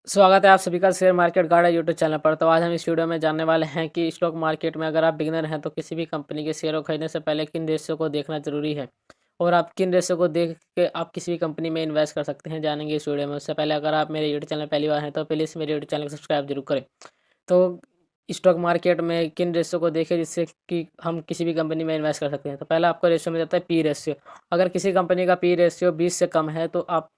स्वागत है आप सभी का share market guard YouTube channel पर। तो आज हम इस वीडियो में जानने वाले हैं कि स्टॉक मार्केट में अगर आप बिगिनर हैं तो किसी भी कंपनी के शेयर को खरीदने से पहले किन रेशियो को देखना जरूरी है और आप किन रेशियो को देख के आप किसी भी कंपनी में इन्वेस्ट कर सकते हैं, जानेंगे इस वीडियो में। उससे पहले अगर आप मेरे यूट्यूब चैनल पहली बार हैं तो प्लीज़ मेरे यूट्यूब चैनल को सब्सक्राइब जरूर करें। तो स्टॉक मार्केट में किन रेशियो को देखें जिससे कि हम किसी भी कंपनी में इन्वेस्ट कर सकते हैं। तो पहला आपको रेशियो मिल जाता है पी रेशियो। अगर किसी कंपनी का पी रेशियो 20 से कम है तो आप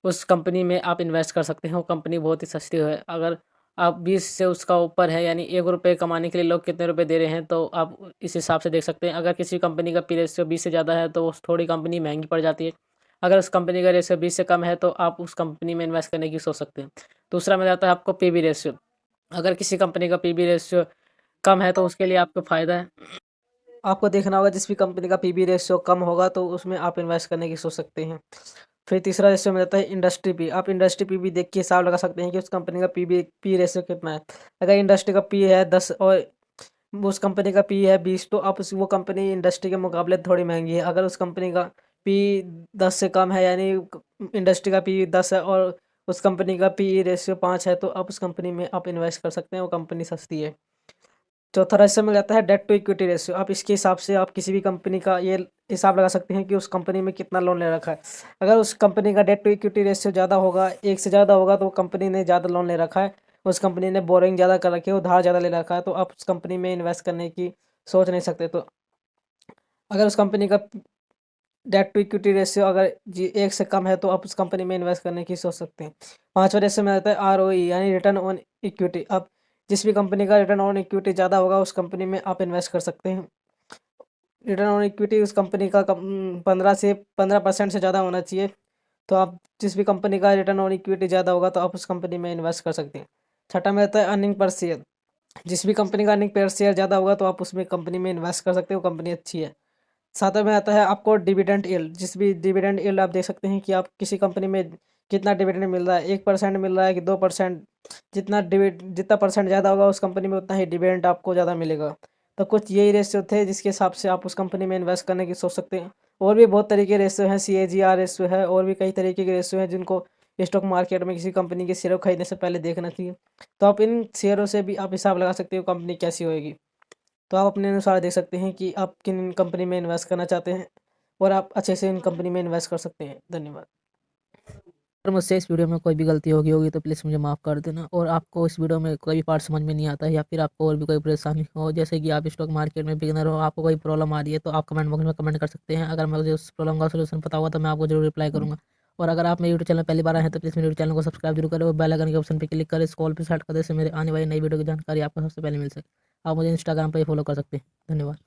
उस कंपनी में आप इन्वेस्ट कर सकते हैं। वो कंपनी बहुत ही सस्ती है। अगर आप 20 से उसका ऊपर है, यानी ₹1 कमाने के लिए लोग कितने रुपए दे रहे हैं, तो आप इस हिसाब से देख सकते हैं। अगर किसी कंपनी का पी रेशियो 20 से ज़्यादा है तो उस थोड़ी कंपनी महंगी पड़ जाती है। अगर उस कंपनी का रेशियो 20 से कम है तो आप उस कंपनी में इन्वेस्ट करने की सोच सकते हैं। दूसरा मिल जाता है आपको पीबी रेशियो। अगर किसी कंपनी का पीबी रेशियो कम है तो उसके लिए आपको फ़ायदा है। आपको देखना होगा जिस भी कंपनी का पीबी रेशियो कम होगा तो उसमें आप इन्वेस्ट करने की सोच सकते हैं। फिर तीसरा रेशियो में रहता है इंडस्ट्री पी। आप इंडस्ट्री पी भी देख के हिसाब लगा सकते हैं कि उस कंपनी का पी रेशियो कितना है। अगर इंडस्ट्री का पी है 10 और उस कंपनी का पी है 20 तो आप उस वो कंपनी इंडस्ट्री के मुकाबले थोड़ी महंगी है। अगर उस कंपनी का पी 10 से कम है, यानी इंडस्ट्री का पी 10 है और उस कंपनी का पी रेशियो 5 है, तो आप उस कंपनी में आप इन्वेस्ट कर सकते हैं। वो कंपनी सस्ती है। चौथा रेशियो मिल जाता है डेट टू इक्विटी रेशियो। आप इसके हिसाब से आप किसी भी कंपनी का ये हिसाब लगा सकते हैं कि उस कंपनी में कितना लोन ले रखा है। अगर उस कंपनी का डेट टू इक्विटी रेशियो ज़्यादा होगा, एक से ज़्यादा होगा, तो कंपनी ने ज़्यादा लोन ले रखा है, उस कंपनी ने बोरिंग ज़्यादा कर रखी है, उधार ज़्यादा ले रखा है, तो आप उस कंपनी में इन्वेस्ट करने की सोच नहीं सकते। तो अगर उस कंपनी का डेट टू इक्विटी रेशियो अगर जी 1 से कम है तो आप उस कंपनी में इन्वेस्ट करने की सोच सकते हैं। पाँचवा रेशियो में आता है आरओई, यानी रिटर्न ऑन इक्विटी। अब जिस भी कंपनी का रिटर्न ऑन इक्विटी ज़्यादा होगा उस कंपनी में आप इन्वेस्ट कर सकते हैं। रिटर्न ऑन इक्विटी उस कंपनी का 15% से ज़्यादा होना चाहिए। तो आप जिस भी कंपनी का रिटर्न ऑन इक्विटी ज़्यादा होगा तो आप उस कंपनी में इन्वेस्ट कर सकते हैं। छठा में आता है अर्निंग पर शेयर। जिस भी कंपनी का अर्निंग पर शेयर ज़्यादा होगा तो आप उसमें कंपनी में इन्वेस्ट कर सकते हो, कंपनी अच्छी है। सातवें में आता है आपको डिविडेंड यील्ड। जिस भी डिविडेंड यील्ड आप देख सकते हैं कि आप किसी कंपनी में कितना डिविडेंड मिल रहा है, 1% मिल रहा है कि 2%। जितना परसेंट ज़्यादा होगा उस कंपनी में उतना ही डिविडेंड आपको ज़्यादा मिलेगा। तो कुछ यही रेशियो थे जिसके हिसाब से आप उस कंपनी में इन्वेस्ट करने की सोच सकते हैं। और भी बहुत तरीके रेशियो हैं, CAGR रेशियो है, और भी कई तरीके के रेशियो हैं जिनको स्टॉक मार्केट में किसी कंपनी के शेयर खरीदने से पहले देखना चाहिए। तो आप इन शेयरों से भी आप हिसाब लगा सकते हो कंपनी कैसी होएगी। तो आप अपने अनुसार देख सकते हैं कि आप किन कंपनी में इन्वेस्ट करना चाहते हैं और आप अच्छे से इन कंपनी में इन्वेस्ट कर सकते हैं। धन्यवाद। अगर मुझसे इस वीडियो में कोई भी गलती होगी तो प्लीज़ मुझे माफ़ कर देना। और आपको इस वीडियो में कोई भी पार्ट समझ में नहीं आता है या फिर आपको और भी कोई परेशानी हो, जैसे कि आप स्टॉक मार्केट में बिगिनर हो, आपको कोई प्रॉब्लम आ रही है, तो आप कमेंट बॉक्स में कमेंट कर सकते हैं। अगर मुझे उस प्रॉब्लम का सलूशन पता होगा तो मैं आपको जरूर रिप्लाई करूँगा। और अगर आप मेरे यूट्यूब चैनल पहली बार आए हैं तो प्लीज़ मेरे यूट्यूब चैनल को सब्सक्राइब जरूर करें और बेल आइकन के ऑप्शन पर क्लिक करें, इस कॉल पर सेट कर दें, इससे मेरे आने वाली नई वीडियो की जानकारी आपको सबसे पहले मिल सके। आप मुझे इंस्टाग्राम पर फॉलो कर सकते हैं। धन्यवाद।